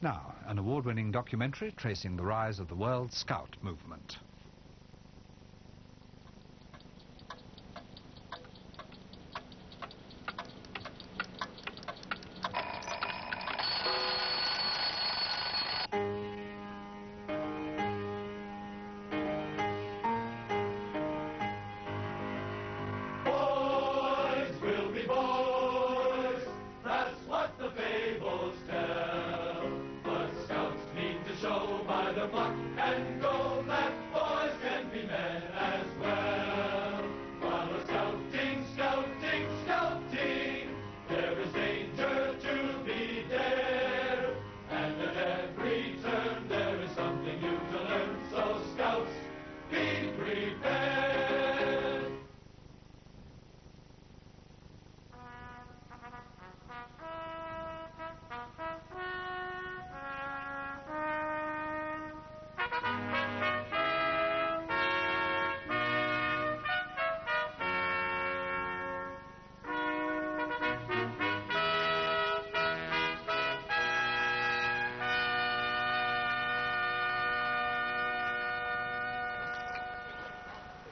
Now, an award-winning documentary tracing the rise of the World Scout movement.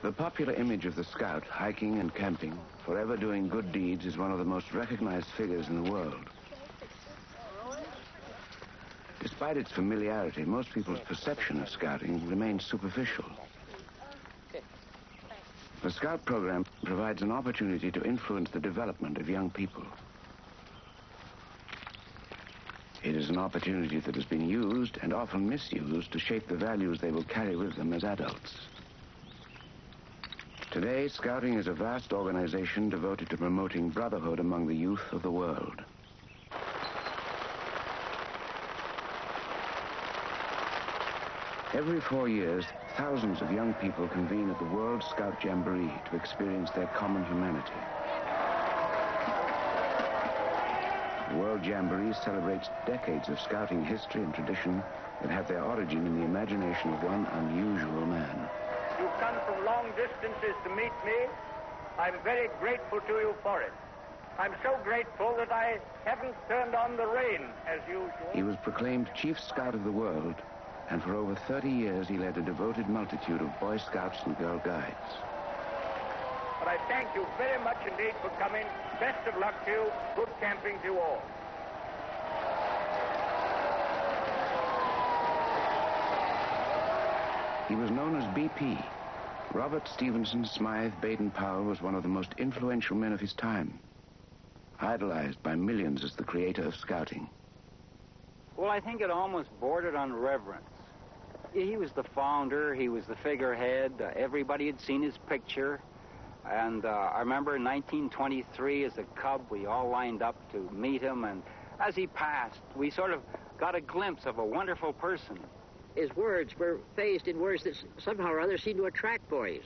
The popular image of the scout, hiking and camping, forever doing good deeds, is one of the most recognized figures in the world. Despite its familiarity, most people's perception of scouting remains superficial. The Scout program provides an opportunity to influence the development of young people. It is an opportunity that has been used and often misused to shape the values they will carry with them as adults. Today, Scouting is a vast organization devoted to promoting brotherhood among the youth of the world. Every 4 years, thousands of young people convene at the World Scout Jamboree to experience their common humanity. The World Jamboree celebrates decades of Scouting history and tradition that have their origin in the imagination of one unusual man. You've come from long distances to meet me. I'm very grateful to you for it. I'm so grateful that I haven't turned on the rain as usual. He was proclaimed Chief Scout of the world, and for over 30 years he led a devoted multitude of Boy Scouts and Girl Guides. But I thank you very much indeed for coming. Best of luck to you. Good camping to you all. He was known as BP. Robert Stevenson Smythe Baden Powell was one of the most influential men of his time, idolized by millions as the creator of Scouting. Well, I think it almost bordered on reverence. He was the founder, he was the figurehead, everybody had seen his picture, and I remember in 1923 as a cub we all lined up to meet him, and as he passed we sort of got a glimpse of a wonderful person. His words were phased in words that somehow or other seemed to attract boys.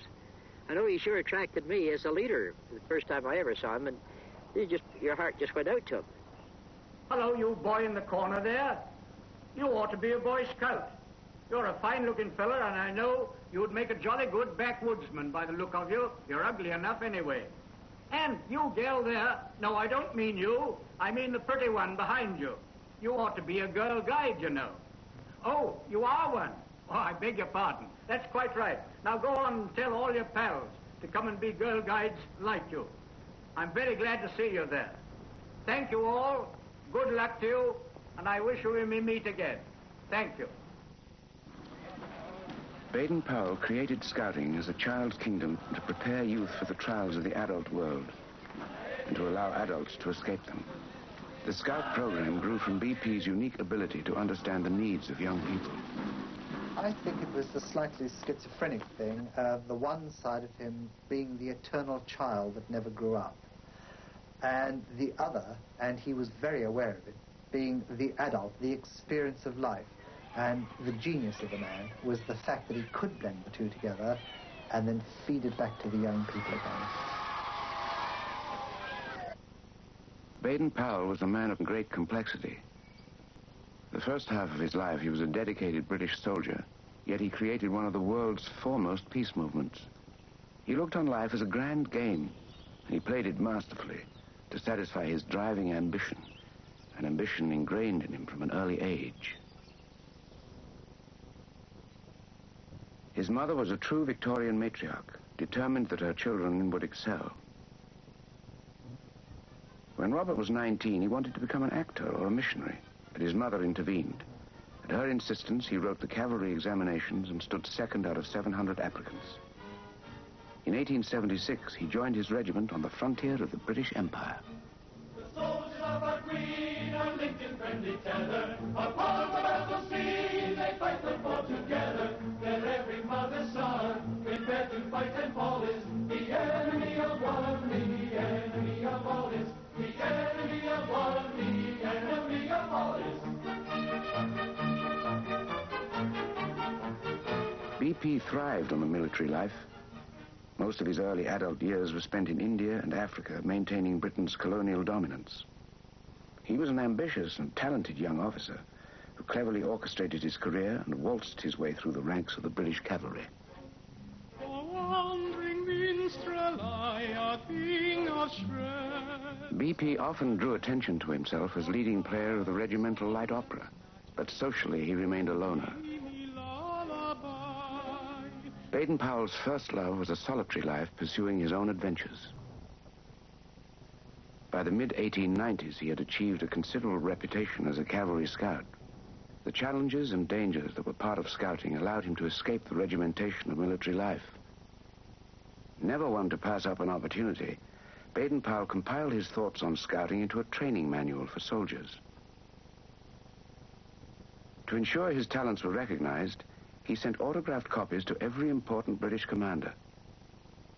I know he sure attracted me as a leader the first time I ever saw him, and your heart just went out to him. Hello, you boy in the corner there. You ought to be a Boy Scout. You're a fine-looking fella, and I know you would make a jolly good backwoodsman by the look of you. You're ugly enough anyway. And you gal there, no, I don't mean you. I mean the pretty one behind you. You ought to be a Girl Guide, you know. Oh, you are one. Oh, I beg your pardon. That's quite right. Now go on and tell all your pals to come and be Girl Guides like you. I'm very glad to see you there. Thank you all. Good luck to you, and I wish we may meet again. Thank you. Baden Powell created Scouting as a child's kingdom to prepare youth for the trials of the adult world and to allow adults to escape them. The Scout program grew from BP's unique ability to understand the needs of young people. I think it was a slightly schizophrenic thing, the one side of him being the eternal child that never grew up, and the other, and he was very aware of it, being the adult, the experience of life. And the genius of the man was the fact that he could blend the two together and then feed it back to the young people again. Baden Powell was a man of great complexity. The first half of his life he was a dedicated British soldier, yet he created one of the world's foremost peace movements. He looked on life as a grand game, and he played it masterfully to satisfy his driving ambition an ambition ingrained in him from an early age. His mother was a true Victorian matriarch, determined that her children would excel. When Robert was 19, he wanted to become an actor or a missionary, but his mother intervened. At her insistence, he wrote the cavalry examinations and stood second out of 700 applicants. In 1876, he joined his regiment on the frontier of the British Empire. The soldiers of our Queen are linked in friendly tether. Upon the battle scene, they fight the foe together. Let every mother's son prepare to fight and fall is the enemy of one, the enemy of all is. The enemy of one, the enemy of all is. BP thrived on the military life. Most of his early adult years were spent in India and Africa, maintaining Britain's colonial dominance. He was an ambitious and talented young officer who cleverly orchestrated his career and waltzed his way through the ranks of the British cavalry. BP often drew attention to himself as leading player of the regimental light opera, but socially he remained a loner. Baden Powell's first love was a solitary life, pursuing his own adventures. By the mid-1890s, he had achieved a considerable reputation as a cavalry scout. The challenges and dangers that were part of scouting allowed him to escape the regimentation of military life. Never one to pass up an opportunity, Baden Powell compiled his thoughts on scouting into a training manual for soldiers. To ensure his talents were recognized, he sent autographed copies to every important British commander.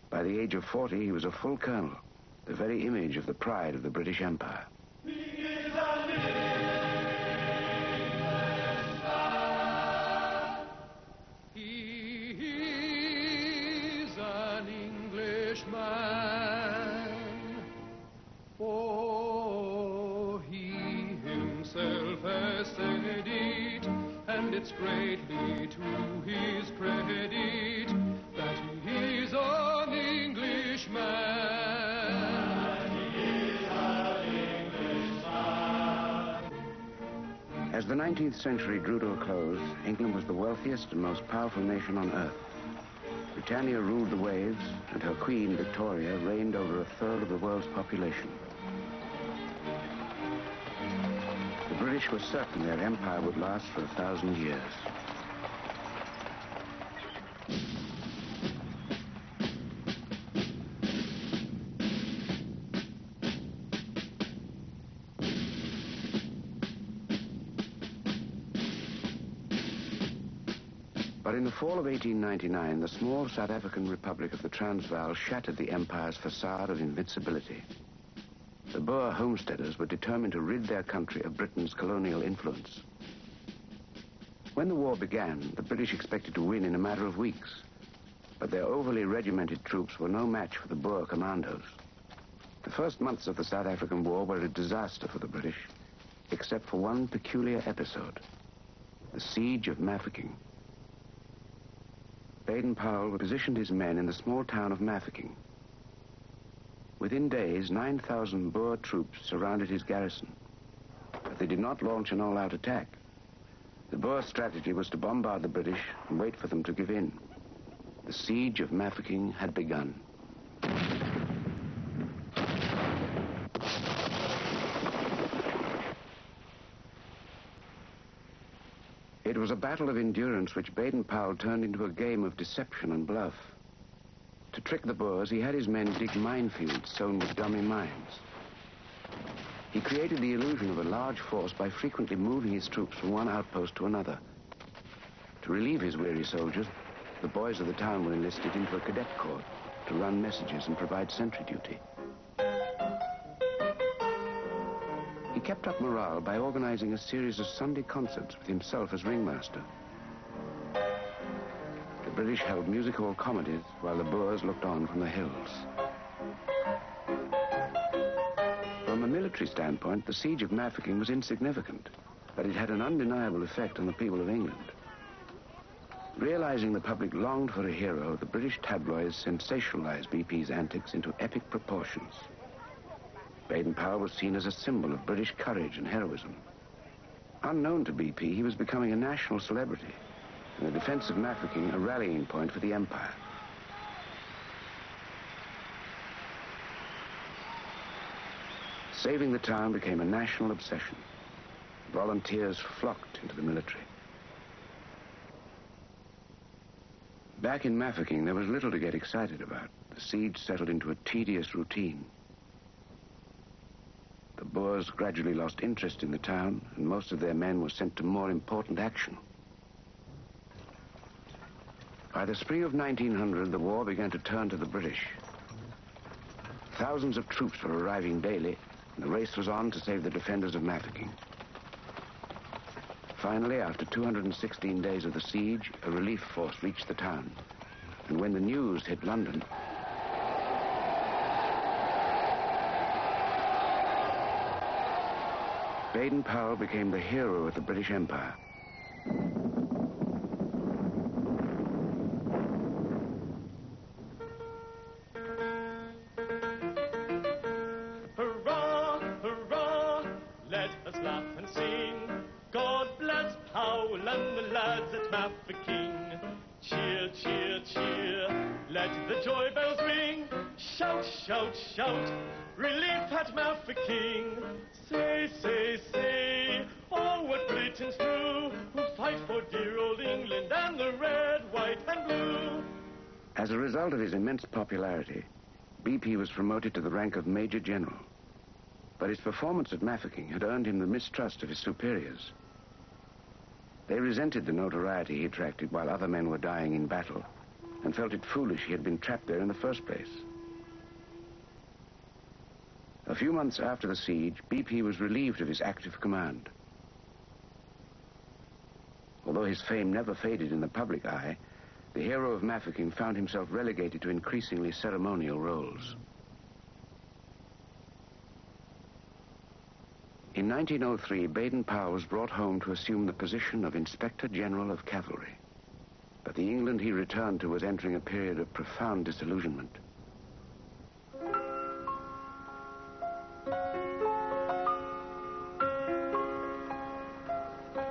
By the age of 40, he was a full colonel, the very image of the pride of the British Empire. He's an Englishman, for he himself has said it, and it's greatly to his credit that he is an Englishman. He is an Englishman. As the 19th century drew to a close, England was the wealthiest and most powerful nation on earth. Britannia ruled the waves, and her queen, Victoria, reigned over a third of the world's population. The British were certain their empire would last for 1,000 years. But in the fall of 1899, the small South African Republic of the Transvaal shattered the empire's facade of invincibility. The Boer homesteaders were determined to rid their country of Britain's colonial influence. When the war began, the British expected to win in a matter of weeks, but their overly regimented troops were no match for the Boer commandos. The first months of the South African War were a disaster for the British, except for one peculiar episode, the Siege of Mafeking. Baden Powell positioned his men in the small town of Mafeking. Within days, 9,000 Boer troops surrounded his garrison, but they did not launch an all-out attack. The Boer strategy was to bombard the British and wait for them to give in. The Siege of Mafeking had begun. It was a battle of endurance which Baden Powell turned into a game of deception and bluff. To trick the Boers, he had his men dig minefields sown with dummy mines. He created the illusion of a large force by frequently moving his troops from one outpost to another. To relieve his weary soldiers, the boys of the town were enlisted into a cadet corps to run messages and provide sentry duty. He kept up morale by organizing a series of Sunday concerts with himself as ringmaster. The British held music hall comedies while the Boers looked on from the hills. From a military standpoint, the Siege of Mafeking was insignificant, but it had an undeniable effect on the people of England. Realizing the public longed for a hero, the British tabloids sensationalized BP's antics into epic proportions. Baden Powell was seen as a symbol of British courage and heroism. Unknown to BP, he was becoming a national celebrity, and the defense of Mafeking a rallying point for the Empire. Saving the town became a national obsession. Volunteers flocked into the military. Back in Mafeking, there was little to get excited about. The siege settled into a tedious routine. The Boers gradually lost interest in the town, and most of their men were sent to more important action. By the spring of 1900, the war began to turn to the British. Thousands of troops were arriving daily, and the race was on to save the defenders of Mafeking. Finally, after 216 days of the siege, a relief force reached the town. And when the news hit London, Baden Powell became the hero of the British Empire. Hurrah, hurrah, let us laugh and sing. God bless Powell and the lads at Mafeking. Cheer, cheer, cheer, let the joy bells ring. Shout, shout, shout, relief at Mafeking. Say, say, say, oh, what Britons do, who fight for dear old England and the red, white, and blue. As a result of his immense popularity, BP was promoted to the rank of Major General. But his performance at Mafeking had earned him the mistrust of his superiors. They resented the notoriety he attracted while other men were dying in battle, and felt it foolish he had been trapped there in the first place. A few months after the siege, BP was relieved of his active command. Although his fame never faded in the public eye, the hero of Mafeking found himself relegated to increasingly ceremonial roles. In 1903, Baden Powell was brought home to assume the position of Inspector General of Cavalry. But the England he returned to was entering a period of profound disillusionment.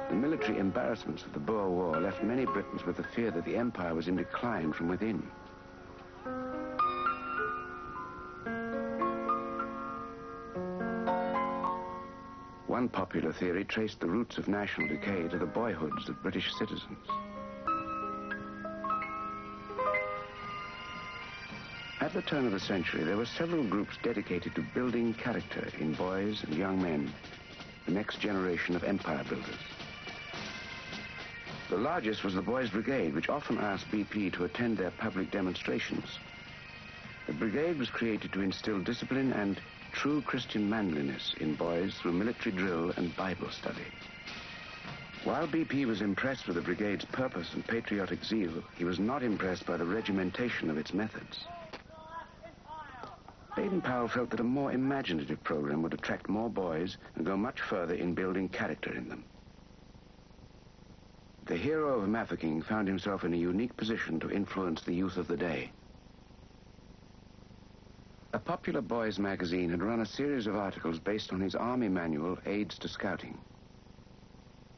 The military embarrassments of the Boer War left many Britons with the fear that the empire was in decline from within. One popular theory traced the roots of national decay to the boyhoods of British citizens. At the turn of the century, there were several groups dedicated to building character in boys and young men, the next generation of empire builders. The largest was the Boys' Brigade, which often asked BP to attend their public demonstrations. The brigade was created to instill discipline and true Christian manliness in boys through military drill and Bible study. While BP was impressed with the brigade's purpose and patriotic zeal, he was not impressed by the regimentation of its methods. Baden Powell felt that a more imaginative program would attract more boys and go much further in building character in them. The hero of Mafeking found himself in a unique position to influence the youth of the day. A popular boys' magazine had run a series of articles based on his army manual, Aids to Scouting.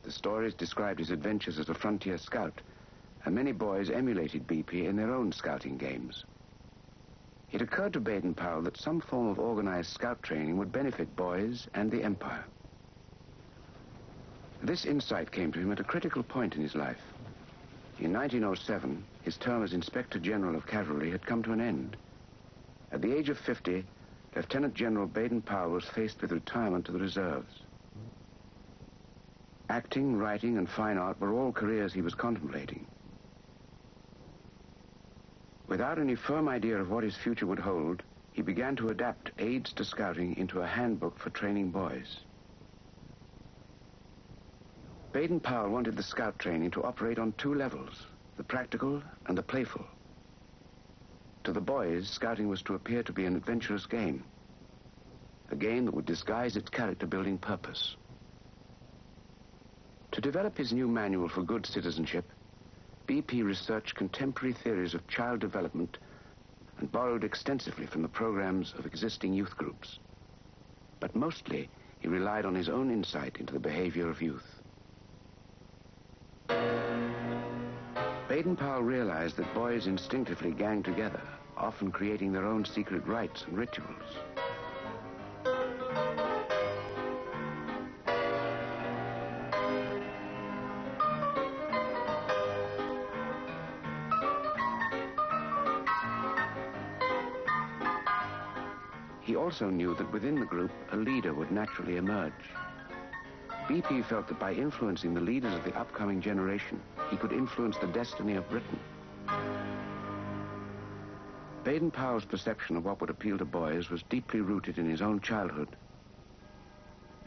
The stories described his adventures as a frontier scout, and many boys emulated BP in their own scouting games. It occurred to Baden Powell that some form of organized scout training would benefit boys and the empire. This insight came to him at a critical point in his life. In 1907, his term as Inspector General of Cavalry had come to an end. At the age of 50, Lieutenant General Baden Powell was faced with retirement to the reserves. Acting, writing, and fine art were all careers he was contemplating. Without any firm idea of what his future would hold, he began to adapt Aids to Scouting into a handbook for training boys. Baden Powell wanted the scout training to operate on two levels, the practical and the playful. To the boys, scouting was to appear to be an adventurous game, a game that would disguise its character-building purpose. To develop his new manual for good citizenship, BP researched contemporary theories of child development and borrowed extensively from the programs of existing youth groups. But mostly, he relied on his own insight into the behavior of youth. Baden Powell realized that boys instinctively gang together, often creating their own secret rites and rituals. He also knew that within the group, a leader would naturally emerge. BP felt that by influencing the leaders of the upcoming generation, he could influence the destiny of Britain. Baden Powell's perception of what would appeal to boys was deeply rooted in his own childhood.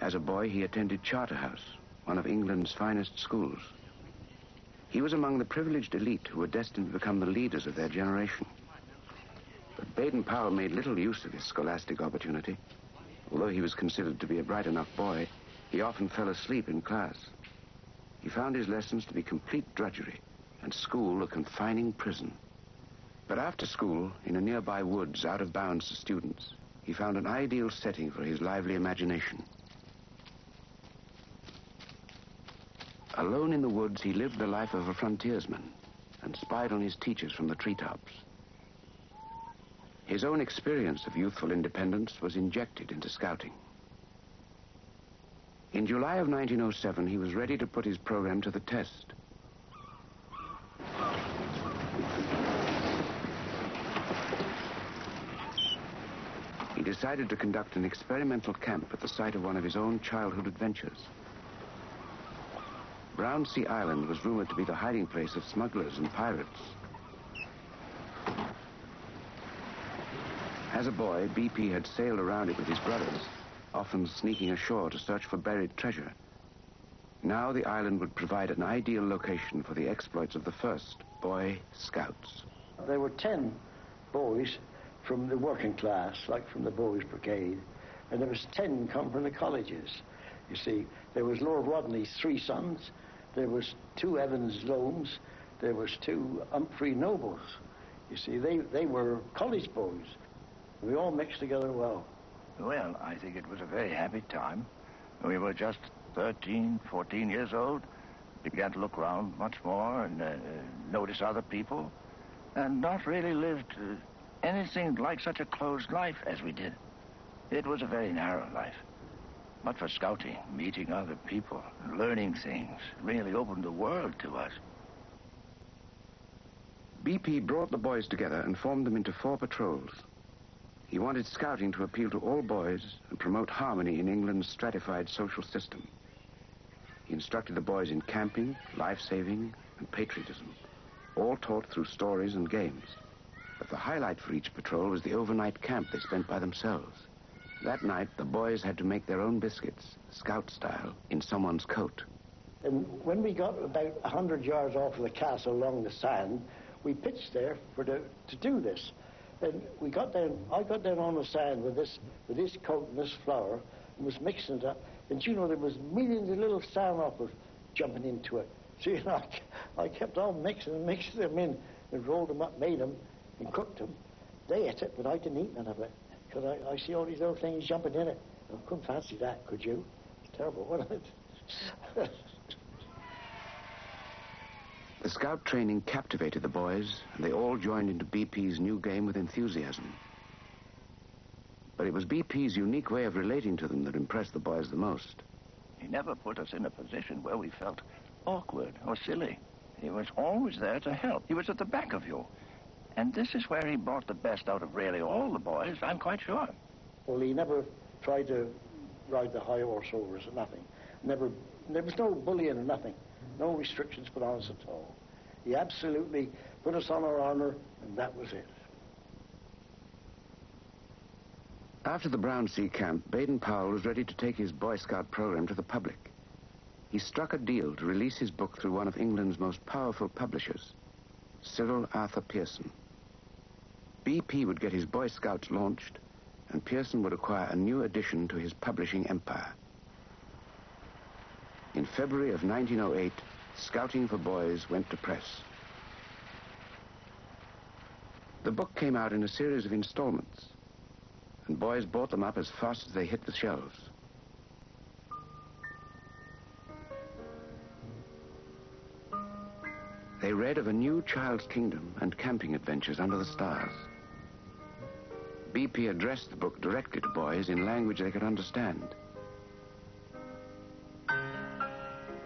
As a boy, he attended Charterhouse, one of England's finest schools. He was among the privileged elite who were destined to become the leaders of their generation. But Baden Powell made little use of his scholastic opportunity. Although he was considered to be a bright enough boy, he often fell asleep in class. He found his lessons to be complete drudgery and school a confining prison. But after school, in a nearby woods out of bounds to students, he found an ideal setting for his lively imagination. Alone in the woods, he lived the life of a frontiersman and spied on his teachers from the treetops. His own experience of youthful independence was injected into scouting. In July of 1907, he was ready to put his program to the test. He decided to conduct an experimental camp at the site of one of his own childhood adventures. Brownsea Island was rumored to be the hiding place of smugglers and pirates. As a boy, BP had sailed around it with his brothers, often sneaking ashore to search for buried treasure. Now the island would provide an ideal location for the exploits of the first Boy Scouts. There were 10 boys from the working class, like from the Boys' Brigade, and there was 10 come from the colleges. You see, there was Lord Rodney's 3 sons, there was 2 Evans Loams, there was 2 Humphrey Nobles. You see, they were college boys. We all mixed together well. Well, I think it was a very happy time. We were just 13, 14 years old, began to look around much more and notice other people, and not really lived anything like such a closed life as we did. It was a very narrow life. But for scouting, meeting other people, learning things, really opened the world to us. BP brought the boys together and formed them into 4 patrols. He wanted scouting to appeal to all boys and promote harmony in England's stratified social system. He instructed the boys in camping, life-saving, and patriotism, all taught through stories and games. But the highlight for each patrol was the overnight camp they spent by themselves. That night, the boys had to make their own biscuits, scout style, in someone's coat. And when we got about 100 yards off of the castle along the sand, we pitched there to do this. And we got down, I got down on the sand with this coat and this flour, and was mixing it up. And you know, there was millions of little sandhoppers jumping into it. So, you know, I kept on mixing them in, and rolled them up, made them, and cooked them. They ate it, but I didn't eat none of it, because I see all these little things jumping in it. I couldn't fancy that, could you? It's terrible, wasn't it? The scout training captivated the boys, and they all joined into BP's new game with enthusiasm. But it was BP's unique way of relating to them that impressed the boys the most. He never put us in a position where we felt awkward or silly. He was always there to help. He was at the back of you. And this is where he brought the best out of really all the boys, I'm quite sure. Well, he never tried to ride the high horse over us or nothing. There was no bullying or nothing. No restrictions put on us at all. He absolutely put us on our honor, and that was it. After the Brownsea camp, Baden Powell was ready to take his Boy Scout program to the public. He struck a deal to release his book through one of England's most powerful publishers, Cyril Arthur Pearson. BP would get his Boy Scouts launched, and Pearson would acquire a new addition to his publishing empire. In February of 1908, Scouting for Boys went to press. The book came out in a series of installments, and boys bought them up as fast as they hit the shelves. They read of a new child's kingdom and camping adventures under the stars. BP addressed the book directly to boys in language they could understand.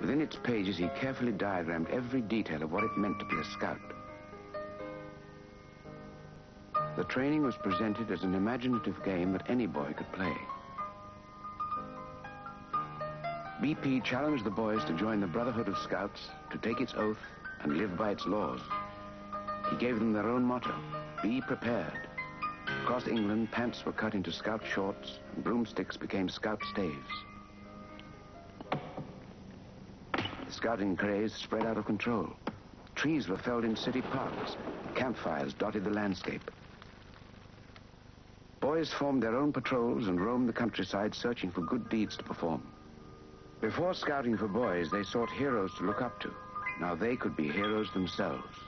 Within its pages, he carefully diagrammed every detail of what it meant to be a scout. The training was presented as an imaginative game that any boy could play. BP challenged the boys to join the Brotherhood of Scouts, to take its oath and live by its laws. He gave them their own motto, be prepared. Across England, pants were cut into scout shorts and broomsticks became scout staves. The scouting craze spread out of control. Trees were felled in city parks. Campfires dotted the landscape. Boys formed their own patrols and roamed the countryside searching for good deeds to perform. Before scouting for boys, they sought heroes to look up to. Now they could be heroes themselves.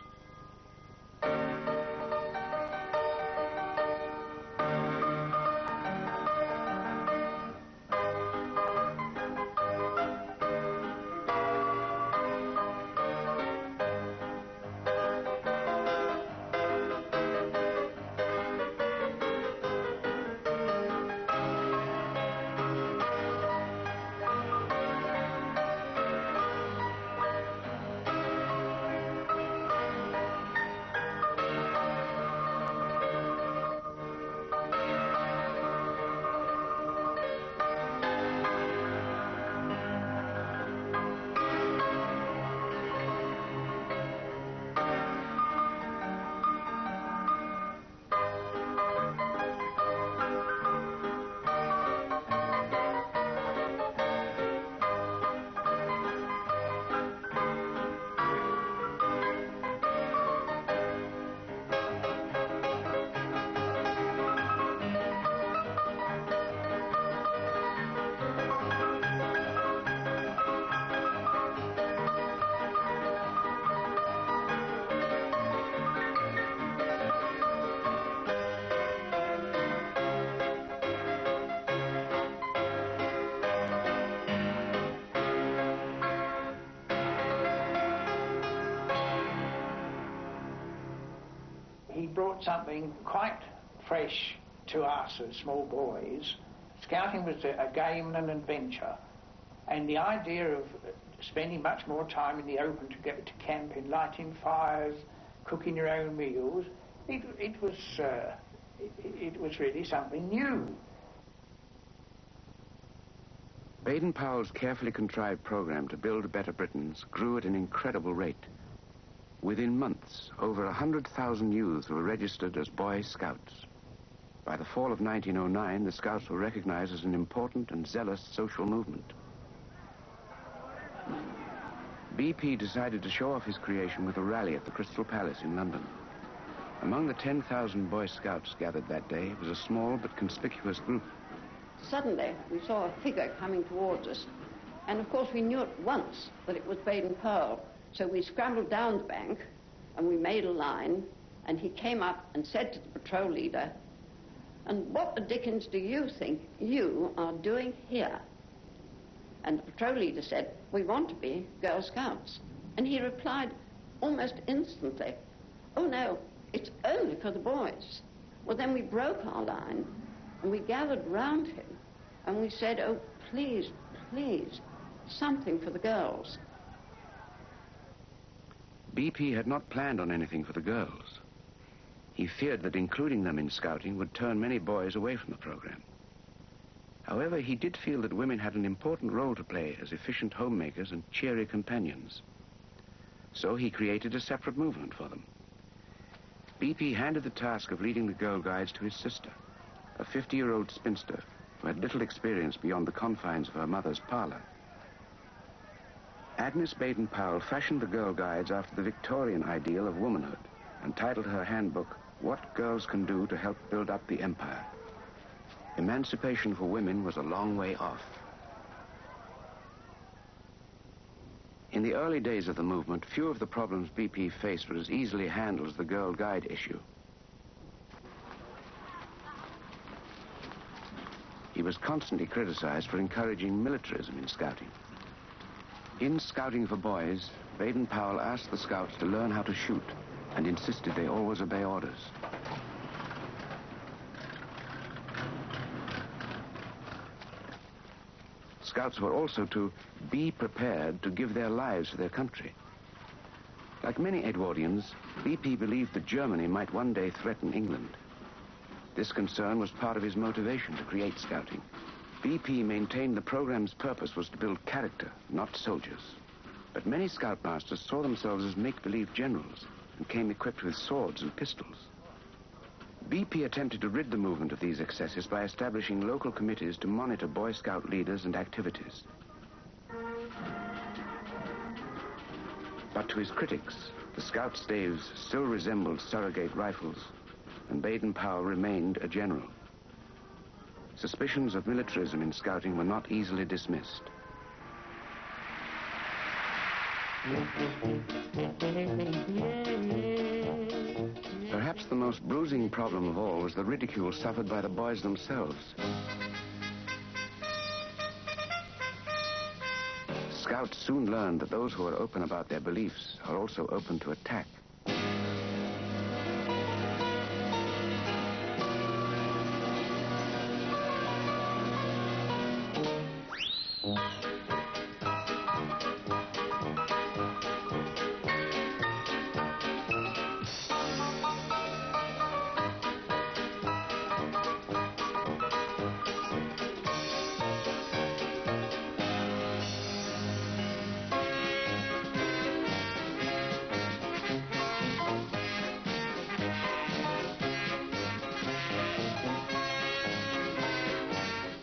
He brought something quite fresh to us as small boys. Scouting was a game and an adventure, and the idea of spending much more time in the open to go to camping, lighting fires, cooking your own meals, it was really something new. Baden Powell's carefully contrived program to build better Britons grew at an incredible rate. Within months, over 100,000 youths were registered as Boy Scouts. By the fall of 1909, the Scouts were recognized as an important and zealous social movement. BP decided to show off his creation with a rally at the Crystal Palace in London. Among the 10,000 Boy Scouts gathered that day was a small but conspicuous group. Suddenly, we saw a figure coming towards us, and of course we knew at once that it was Baden Powell. So we scrambled down the bank, and we made a line, and he came up and said to the patrol leader, "And what the dickens do you think you are doing here?" And the patrol leader said, "We want to be Girl Scouts." And he replied almost instantly, "Oh no, it's only for the boys." Well, then we broke our line, and we gathered round him, and we said, "Oh, please, please, something for the girls." BP had not planned on anything for the girls. He feared that including them in scouting would turn many boys away from the program. However, he did feel that women had an important role to play as efficient homemakers and cheery companions. So he created a separate movement for them. BP handed the task of leading the Girl Guides to his sister, a 50-year-old spinster who had little experience beyond the confines of her mother's parlor. Agnes Baden Powell fashioned the Girl Guides after the Victorian ideal of womanhood and titled her handbook, "What Girls Can Do to Help Build Up the Empire." Emancipation for women was a long way off. In the early days of the movement, few of the problems BP faced were as easily handled as the Girl Guide issue. was constantly criticized for encouraging militarism in scouting. In Scouting for Boys, Baden Powell asked the scouts to learn how to shoot and insisted they always obey orders. Scouts were also to be prepared to give their lives for their country. Like many Edwardians, BP believed that Germany might one day threaten England. This concern was part of his motivation to create Scouting. BP maintained the program's purpose was to build character, not soldiers. But many scoutmasters saw themselves as make-believe generals and came equipped with swords and pistols. BP attempted to rid the movement of these excesses by establishing local committees to monitor Boy Scout leaders and activities. But to his critics, the Scout staves still resembled surrogate rifles, and Baden Powell remained a general. Suspicions of militarism in Scouting were not easily dismissed. Perhaps the most bruising problem of all was the ridicule suffered by the boys themselves. Scouts soon learned that those who are open about their beliefs are also open to attack.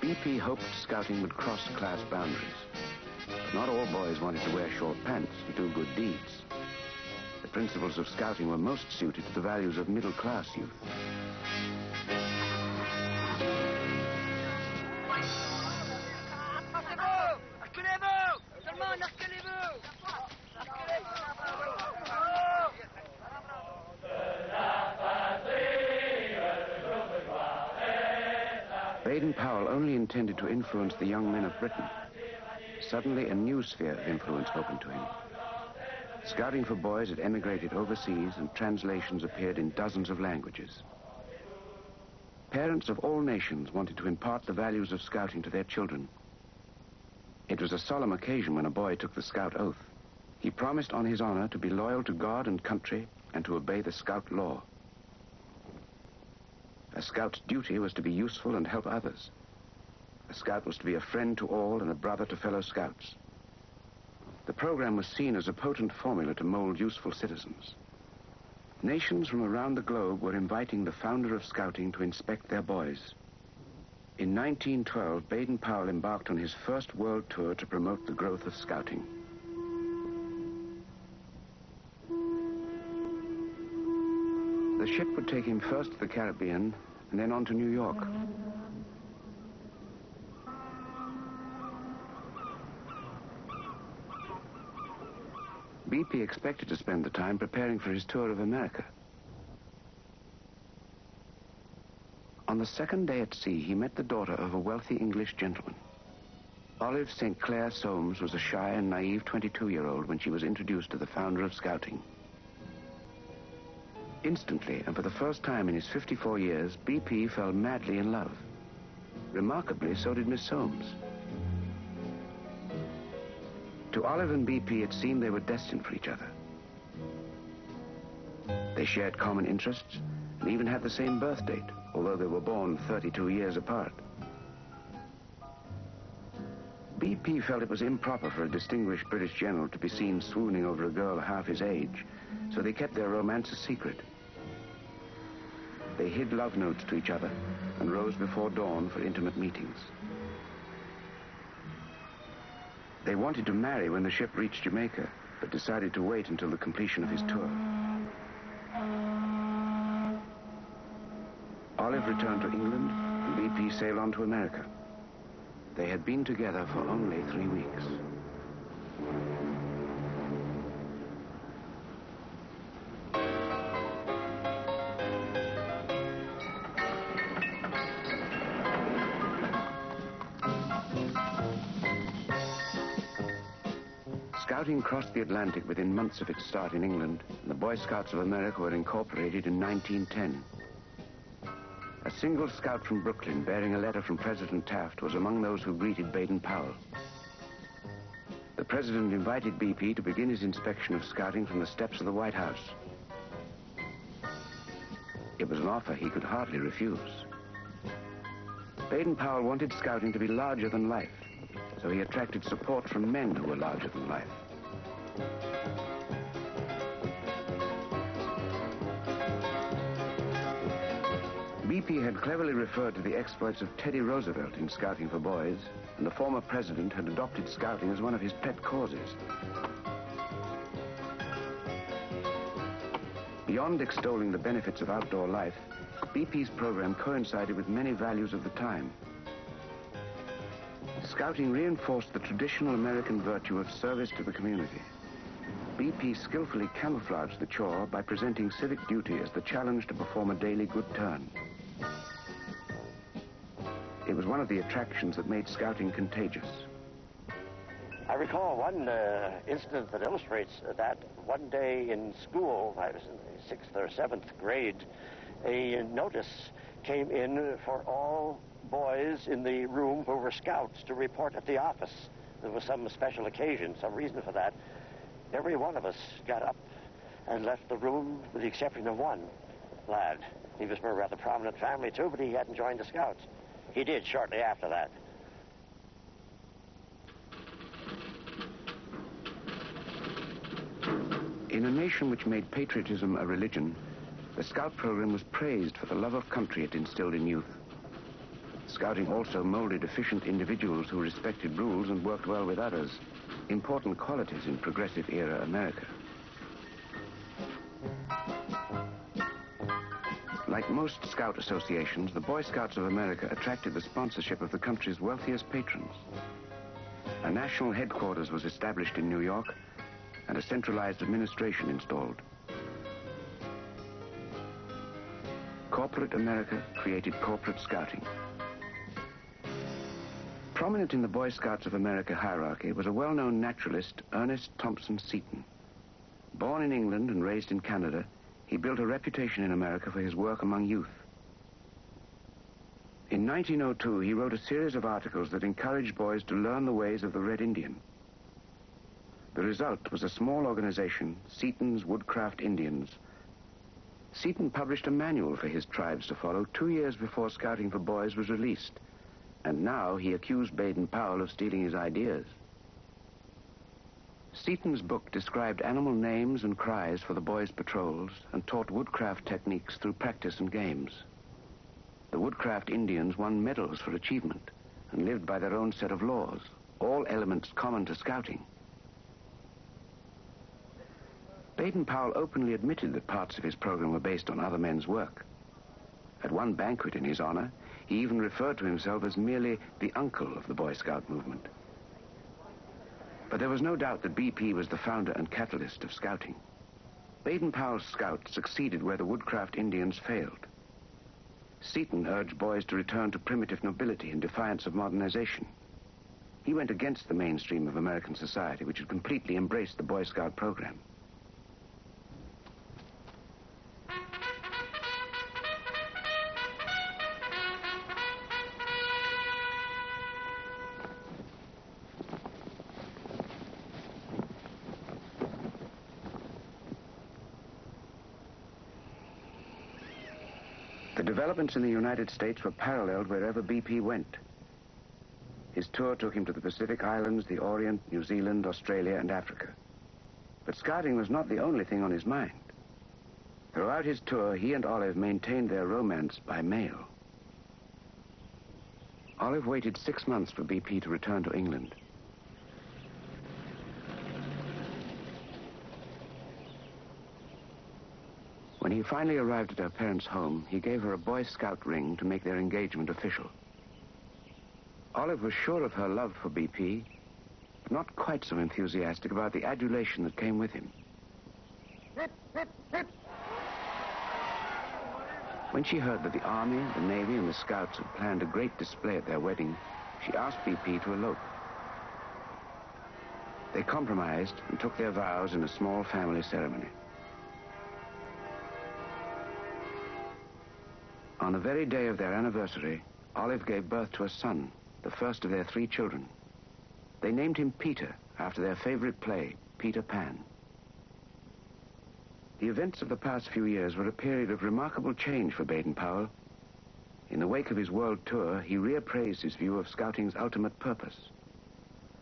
BP hoped Scouting would cross class boundaries. But not all boys wanted to wear short pants and do good deeds. The principles of Scouting were most suited to the values of middle-class youth. Baden Powell only intended to influence the young men of Britain. Suddenly, a new sphere of influence opened to him. Scouting for Boys had emigrated overseas, and translations appeared in dozens of languages. Parents of all nations wanted to impart the values of Scouting to their children. It was a solemn occasion when a boy took the Scout oath. He promised on his honor to be loyal to God and country and to obey the Scout law. A Scout's duty was to be useful and help others. A Scout was to be a friend to all and a brother to fellow Scouts. The program was seen as a potent formula to mold useful citizens. Nations from around the globe were inviting the founder of Scouting to inspect their boys. In 1912, Baden Powell embarked on his first world tour to promote the growth of Scouting. The ship would take him first to the Caribbean and then on to New York. BP expected to spend the time preparing for his tour of America. On the second day at sea, he met the daughter of a wealthy English gentleman. Olive St. Clair Soames was a shy and naive 22-year-old when she was introduced to the founder of Scouting. Instantly, and for the first time in his 54 years, BP fell madly in love. Remarkably, so did Miss Soames. To Olive and BP, it seemed they were destined for each other. They shared common interests and even had the same birth date, although they were born 32 years apart. BP felt it was improper for a distinguished British general to be seen swooning over a girl half his age, so they kept their romance a secret. They hid love notes to each other and rose before dawn for intimate meetings. They wanted to marry when the ship reached Jamaica, but decided to wait until the completion of his tour. Olive returned to England, and BP sailed on to America. They had been together for only 3 weeks. Scouting crossed the Atlantic within months of its start in England, and the Boy Scouts of America were incorporated in 1910. A single scout from Brooklyn bearing a letter from President Taft was among those who greeted Baden Powell. The president invited BP to begin his inspection of scouting from the steps of the White House. It was an offer he could hardly refuse. Baden Powell wanted scouting to be larger than life, so he attracted support from men who were larger than life. BP had cleverly referred to the exploits of Teddy Roosevelt in scouting for boys, and the former president had adopted scouting as one of his pet causes. Beyond extolling the benefits of outdoor life, BP's program coincided with many values of the time. Scouting reinforced the traditional American virtue of service to the community. BP skillfully camouflaged the chore by presenting civic duty as the challenge to perform a daily good turn. It was one of the attractions that made scouting contagious. I recall one incident that illustrates that. One day in school, I was in the 6th or 7th grade, a notice came in for all boys in the room who were scouts to report at the office. There was some special occasion, some reason for that. Every one of us got up and left the room with the exception of one lad. He was from a rather prominent family too, but he hadn't joined the scouts. He did shortly after that. In a nation which made patriotism a religion, the Scout program was praised for the love of country it instilled in youth. Scouting also molded efficient individuals who respected rules and worked well with others, important qualities in progressive era America. Like most Scout associations, the Boy Scouts of America attracted the sponsorship of the country's wealthiest patrons. A national headquarters was established in New York, and a centralized administration installed. Corporate America created corporate scouting. Prominent in the Boy Scouts of America hierarchy was a well-known naturalist, Ernest Thompson Seton. Born in England and raised in Canada, he built a reputation in America for his work among youth. In 1902, he wrote a series of articles that encouraged boys to learn the ways of the Red Indian. The result was a small organization, Seton's Woodcraft Indians. Seton published a manual for his tribes to follow 2 years before Scouting for Boys was released, and now he accused Baden Powell of stealing his ideas. Seton's book described animal names and cries for the boys' patrols and taught woodcraft techniques through practice and games. The Woodcraft Indians won medals for achievement and lived by their own set of laws, all elements common to Scouting. Baden Powell openly admitted that parts of his program were based on other men's work. At one banquet in his honor, he even referred to himself as merely the uncle of the Boy Scout movement. But there was no doubt that BP was the founder and catalyst of Scouting. Baden Powell's Scouts succeeded where the Woodcraft Indians failed. Seton urged boys to return to primitive nobility in defiance of modernization. He went against the mainstream of American society, which had completely embraced the Boy Scout program. The developments in the United States were paralleled wherever BP went. His tour took him to the Pacific Islands, the Orient, New Zealand, Australia, and Africa. But Scouting was not the only thing on his mind. Throughout his tour, he and Olive maintained their romance by mail. Olive waited 6 months for BP to return to England. When he finally arrived at her parents' home, he gave her a Boy Scout ring to make their engagement official. Olive was sure of her love for BP, but not quite so enthusiastic about the adulation that came with him. When she heard that the Army, the Navy, and the Scouts had planned a great display at their wedding, she asked BP to elope. They compromised and took their vows in a small family ceremony. On the very day of their anniversary, Olive gave birth to a son, the first of their 3 children. They named him Peter, after their favorite play, Peter Pan. The events of the past few years were a period of remarkable change for Baden Powell. In the wake of his world tour, he reappraised his view of scouting's ultimate purpose.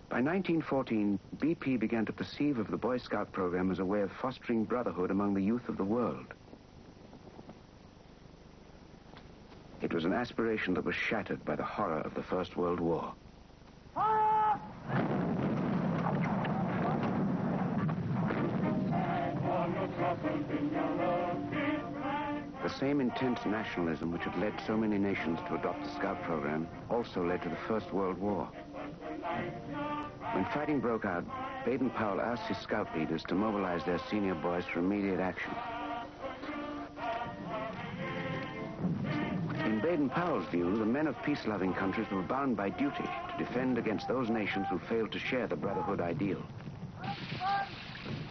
By 1914, BP began to perceive of the Boy Scout program as a way of fostering brotherhood among the youth of the world. It was an aspiration that was shattered by the horror of the First World War. The same intense nationalism which had led so many nations to adopt the Scout program also led to the First World War. When fighting broke out, Baden Powell asked his Scout leaders to mobilize their senior boys for immediate action. In Baden Powell's view, the men of peace-loving countries were bound by duty to defend against those nations who failed to share the brotherhood ideal.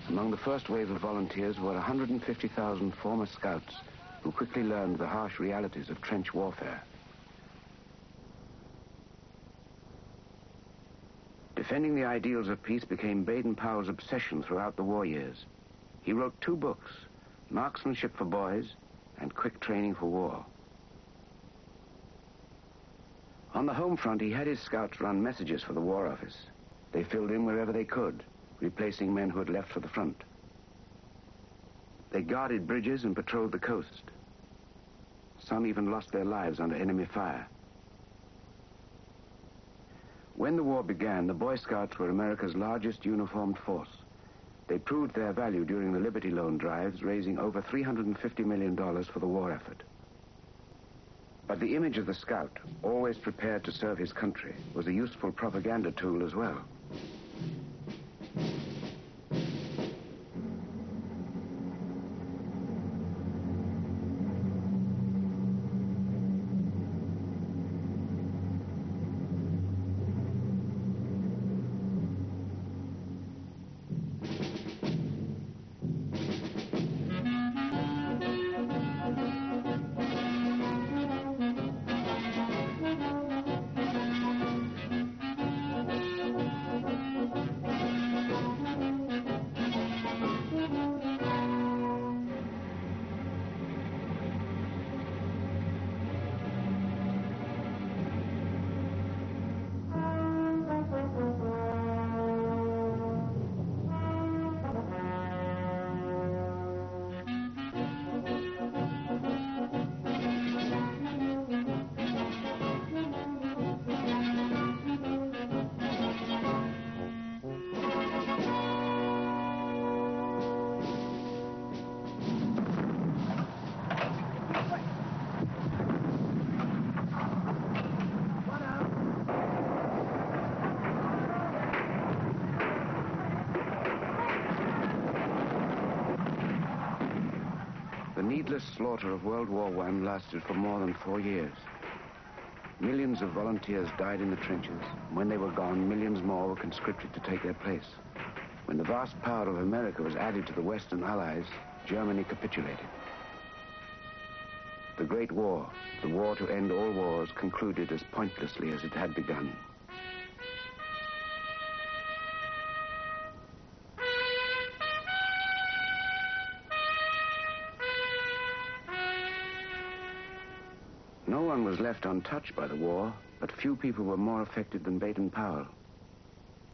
Among the first wave of volunteers were 150,000 former Scouts who quickly learned the harsh realities of trench warfare. Defending the ideals of peace became Baden Powell's obsession throughout the war years. He wrote 2 books, Marksmanship for Boys and Quick Training for War. On the home front, he had his Scouts run messages for the War Office. They filled in wherever they could, replacing men who had left for the front. They guarded bridges and patrolled the coast. Some even lost their lives under enemy fire. When the war began, the Boy Scouts were America's largest uniformed force. They proved their value during the Liberty Loan drives, raising over $350 million for the war effort. But the image of the Scout, always prepared to serve his country, was a useful propaganda tool as well. The needless slaughter of World War I lasted for more than 4 years. Millions of volunteers died in the trenches, and when they were gone, millions more were conscripted to take their place. When the vast power of America was added to the Western Allies, Germany capitulated. The Great War, the war to end all wars, concluded as pointlessly as it had begun. No one was left untouched by the war, but few people were more affected than Baden Powell.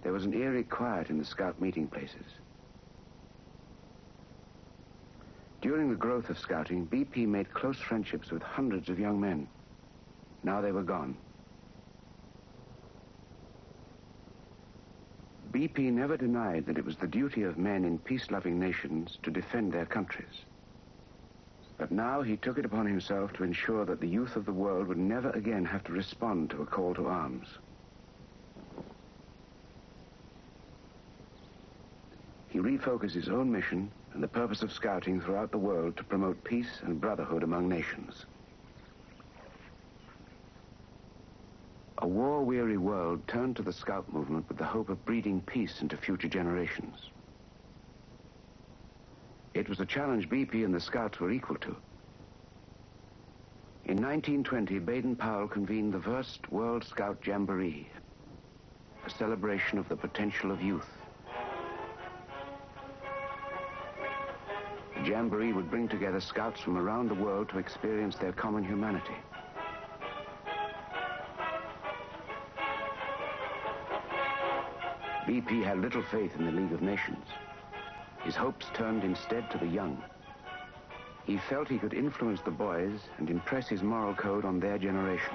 There was an eerie quiet in the Scout meeting places. During the growth of Scouting, BP made close friendships with hundreds of young men. Now they were gone. BP never denied that it was the duty of men in peace-loving nations to defend their countries. But now he took it upon himself to ensure that the youth of the world would never again have to respond to a call to arms. He refocused his own mission and the purpose of Scouting throughout the world to promote peace and brotherhood among nations. A war-weary world turned to the Scout movement with the hope of breeding peace into future generations. It was a challenge BP and the Scouts were equal to. In 1920, Baden Powell convened the first World Scout Jamboree, a celebration of the potential of youth. The Jamboree would bring together Scouts from around the world to experience their common humanity. BP had little faith in the League of Nations. His hopes turned instead to the young. He felt he could influence the boys and impress his moral code on their generation.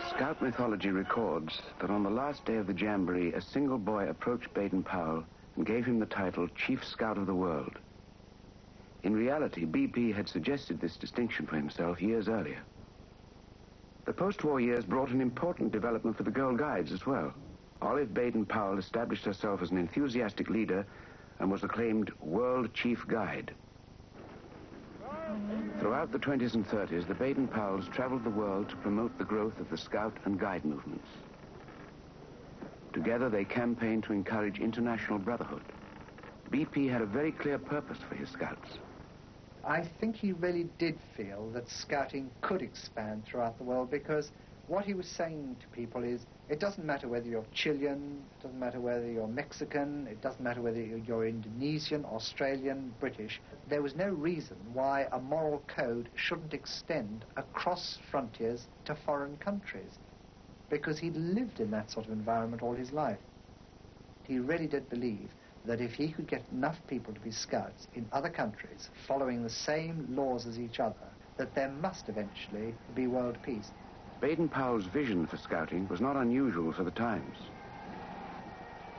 Scout mythology records that on the last day of the Jamboree, a single boy approached Baden Powell and gave him the title Chief Scout of the World. In reality, BP had suggested this distinction for himself years earlier. The post-war years brought an important development for the Girl Guides as well. Olive Baden Powell established herself as an enthusiastic leader and was acclaimed World Chief Guide. Throughout the 20s and 30s, the Baden Powells traveled the world to promote the growth of the Scout and Guide movements. Together, they campaigned to encourage international brotherhood. BP had a very clear purpose for his Scouts. I think he really did feel that Scouting could expand throughout the world, because what he was saying to people is, it doesn't matter whether you're Chilean, it doesn't matter whether you're Mexican, it doesn't matter whether you're Indonesian, Australian, British. There was no reason why a moral code shouldn't extend across frontiers to foreign countries, because he'd lived in that sort of environment all his life. He really did believe that if he could get enough people to be Scouts in other countries following the same laws as each other, that there must eventually be world peace. Baden Powell's vision for Scouting was not unusual for the times.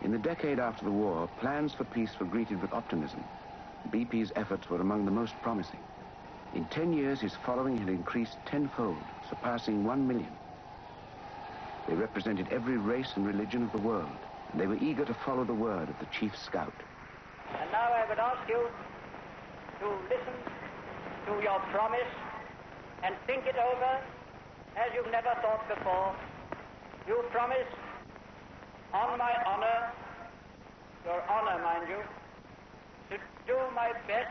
In the decade after the war, plans for peace were greeted with optimism. BP's efforts were among the most promising. In 10 years, his following had increased tenfold, surpassing 1 million. They represented every race and religion of the world, and they were eager to follow the word of the Chief Scout. And now I would ask you to listen to your promise and think it over as you've never thought before. You promise, on my honor, your honor, mind you, to do my best,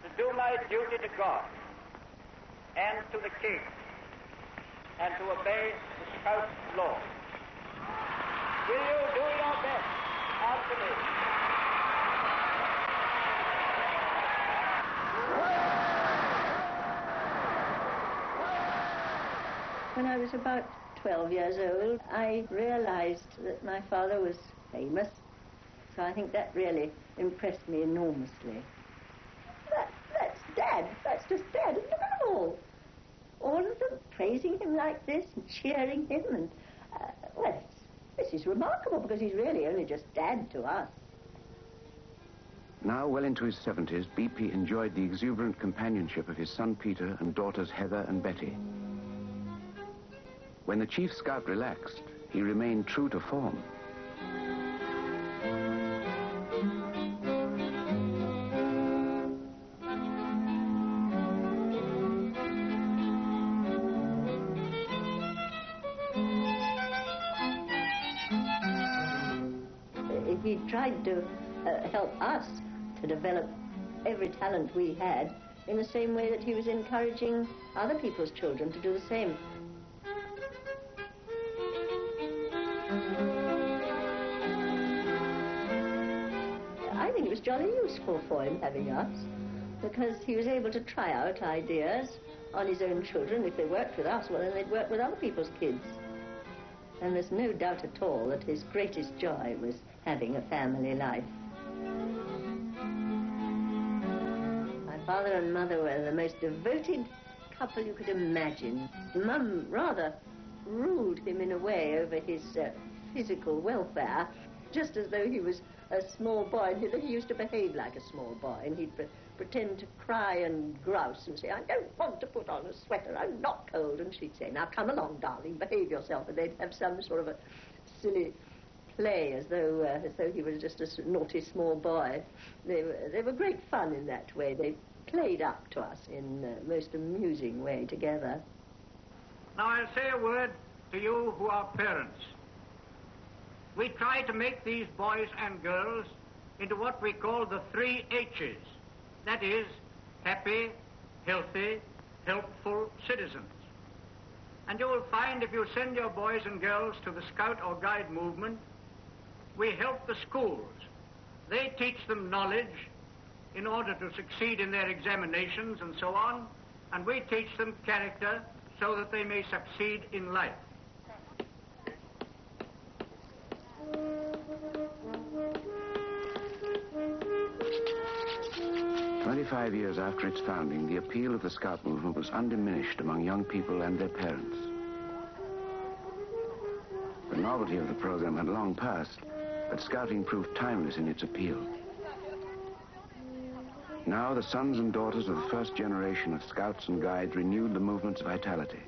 to do my duty to God and to the King, and to obey the Scout law. Will you do your best? Answer me. When I was about 12 years old, I realized that my father was famous, so I think that really impressed me enormously. That's Dad. That's just Dad. Look at them all of them praising him like this and cheering him, and well, this is remarkable, because he's really only just Dad to us. Now, well into his 70s, BP enjoyed the exuberant companionship of his son Peter and daughters Heather and Betty. When the Chief Scout relaxed, he remained true to form. He tried to help us to develop every talent we had in the same way that he was encouraging other people's children to do the same. I think it was jolly useful for him having us, because he was able to try out ideas on his own children. If they worked with us, well, then they'd work with other people's kids. And there's no doubt at all that his greatest joy was having a family life. My father and mother were the most devoted couple you could imagine. Mum rather ruled him in a way over his physical welfare, just as though he was a small boy. He used to behave like a small boy, and he'd pretend to cry and grouse and say, I don't want to put on a sweater, I'm not cold. And she'd say, now come along, darling, behave yourself. And they'd have some sort of a silly play as though he was just a naughty small boy. They were great fun in that way. They played up to us in the most amusing way together. Now I'll say a word to you who are parents. We try to make these boys and girls into what we call the 3 H's. That is, happy, healthy, helpful citizens. And you will find if you send your boys and girls to the Scout or Guide movement, we help the schools. They teach them knowledge in order to succeed in their examinations and so on, and we teach them character so that they may succeed in life. "25 years after its founding, the appeal of the Scout movement was undiminished among young people and their parents. The novelty of the program had long passed, but Scouting proved timeless in its appeal. Now the sons and daughters of the first generation of Scouts and Guides renewed the movement's vitality.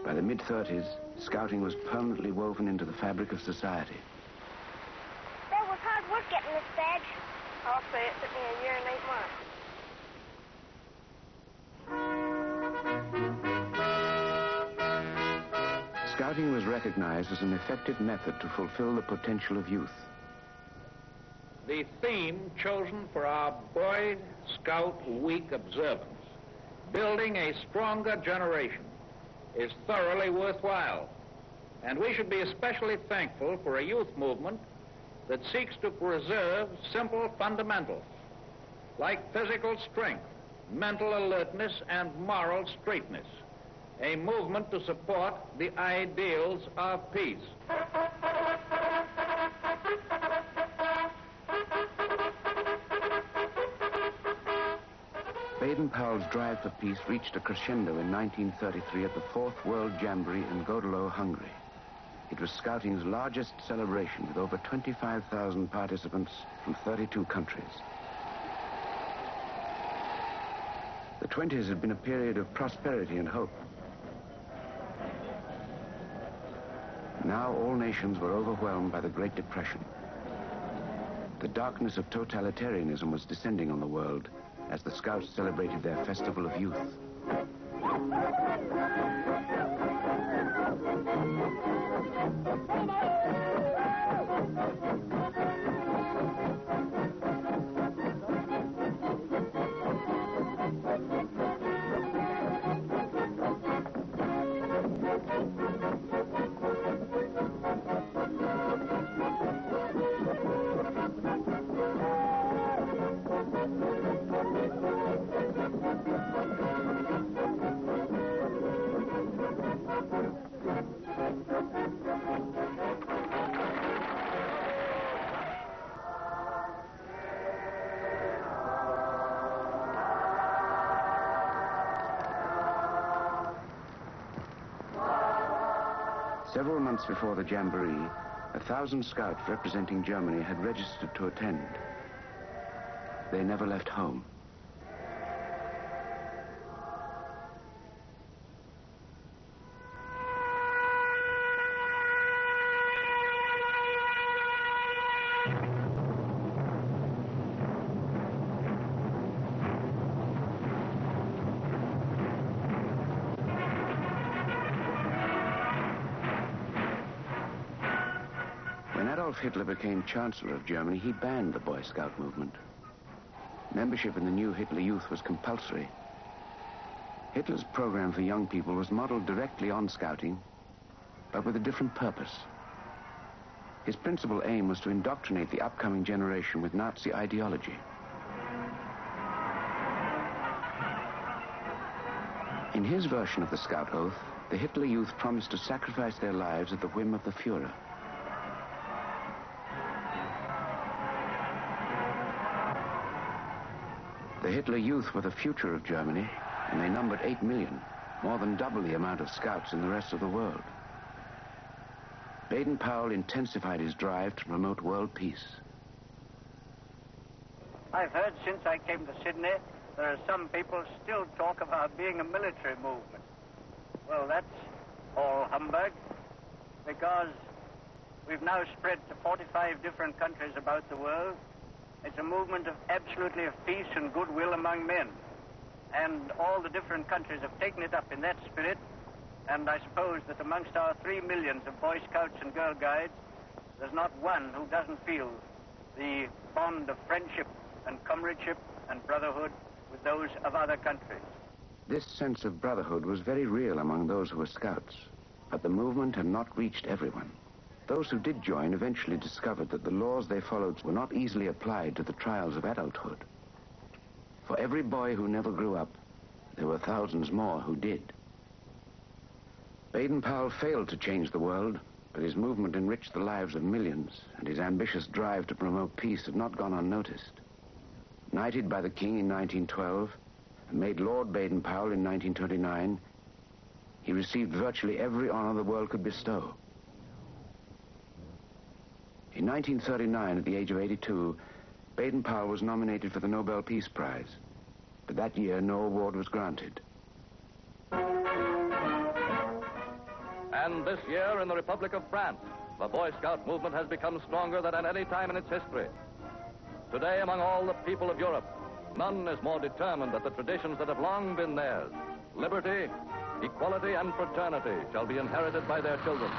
By the mid-30s, Scouting was permanently woven into the fabric of society. That was hard work getting this badge. I'll say it took me a year and 8 months. Scouting was recognized as an effective method to fulfill the potential of youth. The theme chosen for our Boy Scout Week observance, building a stronger generation, is thoroughly worthwhile. And we should be especially thankful for a youth movement that seeks to preserve simple fundamentals like physical strength, mental alertness, and moral straightness. A movement to support the ideals of peace. Baden Powell's drive for peace reached a crescendo in 1933 at the 4th World Jamboree in Godolo, Hungary. It was Scouting's largest celebration with over 25,000 participants from 32 countries. The 20s had been a period of prosperity and hope. Now all nations were overwhelmed by the Great Depression. The darkness of totalitarianism was descending on the world as the Scouts celebrated their Festival of Youth. Several months before the Jamboree, 1,000 Scouts representing Germany had registered to attend. They never left home. Adolf Hitler became Chancellor of Germany, he banned the Boy Scout movement. Membership in the new Hitler Youth was compulsory. Hitler's program for young people was modeled directly on Scouting, but with a different purpose. His principal aim was to indoctrinate the upcoming generation with Nazi ideology. In his version of the Scout Oath, the Hitler Youth promised to sacrifice their lives at the whim of the Führer. The Hitler Youth were the future of Germany, and they numbered 8 million, more than double the amount of Scouts in the rest of the world. Baden Powell intensified his drive to promote world peace. I've heard since I came to Sydney, there are some people still talk about being a military movement. Well, that's all humbug, because we've now spread to 45 different countries about the world, It's a movement absolutely of peace and goodwill among men. And all the different countries have taken it up in that spirit. And I suppose that amongst our 3 millions of Boy Scouts and Girl Guides, there's not one who doesn't feel the bond of friendship and comradeship and brotherhood with those of other countries. This sense of brotherhood was very real among those who were Scouts, but the movement had not reached everyone. Those who did join eventually discovered that the laws they followed were not easily applied to the trials of adulthood. For every boy who never grew up, there were thousands more who did. Baden Powell failed to change the world, but his movement enriched the lives of millions, and his ambitious drive to promote peace had not gone unnoticed. Knighted by the King in 1912, and made Lord Baden Powell in 1929, he received virtually every honor the world could bestow. In 1939, at the age of 82, Baden Powell was nominated for the Nobel Peace Prize, but that year no award was granted. And this year in the Republic of France, the Boy Scout movement has become stronger than at any time in its history. Today, among all the people of Europe, none is more determined that the traditions that have long been theirs, liberty, equality, and fraternity, shall be inherited by their children.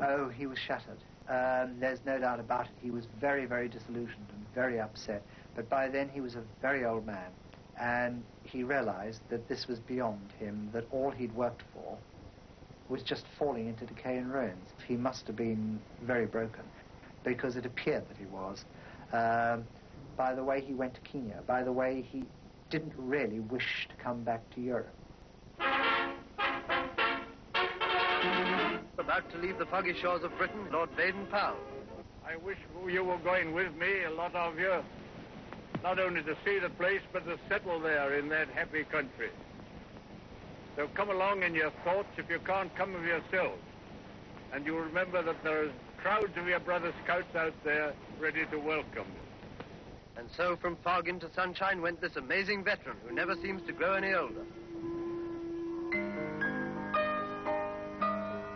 Oh, he was shattered. There's no doubt about it. He was very, very disillusioned and very upset. But by then he was a very old man, and he realized that this was beyond him, that all he'd worked for was just falling into decay and ruins. He must have been very broken, because it appeared that he was. By the way he went to Kenya, by the way he didn't really wish to come back to Europe. About to leave the foggy shores of Britain, Lord Baden Powell. I wish you were going with me, a lot of you, not only to see the place, but to settle there in that happy country. So come along in your thoughts if you can't come of yourselves. And you'll remember that there are crowds of your brother Scouts out there ready to welcome you. And so from fog into sunshine went this amazing veteran who never seems to grow any older.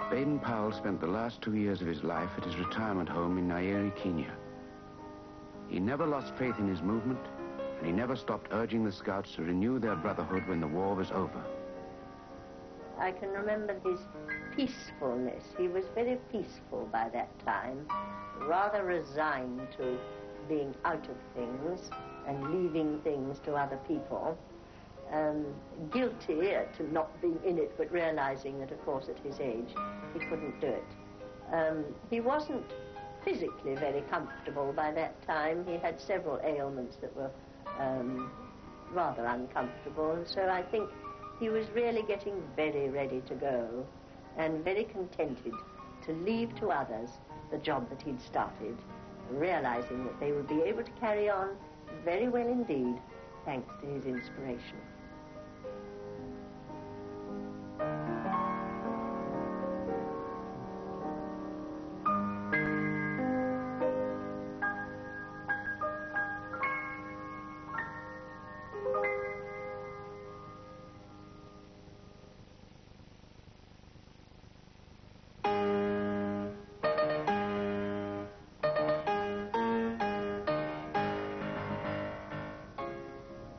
Baden Powell spent the last 2 years of his life at his retirement home in Nairi, Kenya. He never lost faith in his movement, and he never stopped urging the Scouts to renew their brotherhood when the war was over. I can remember his peacefulness. He was very peaceful by that time, rather resigned to being out of things and leaving things to other people. Guilty to not being in it, but realizing that, of course, at his age, he couldn't do it. He wasn't physically very comfortable by that time. He had several ailments that were rather uncomfortable, and so I think he was really getting very ready to go and very contented to leave to others the job that he'd started, realizing that they would be able to carry on very well indeed, thanks to his inspiration.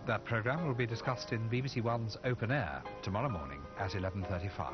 That programme will be discussed in BBC One's Open Air tomorrow morning at 11:35.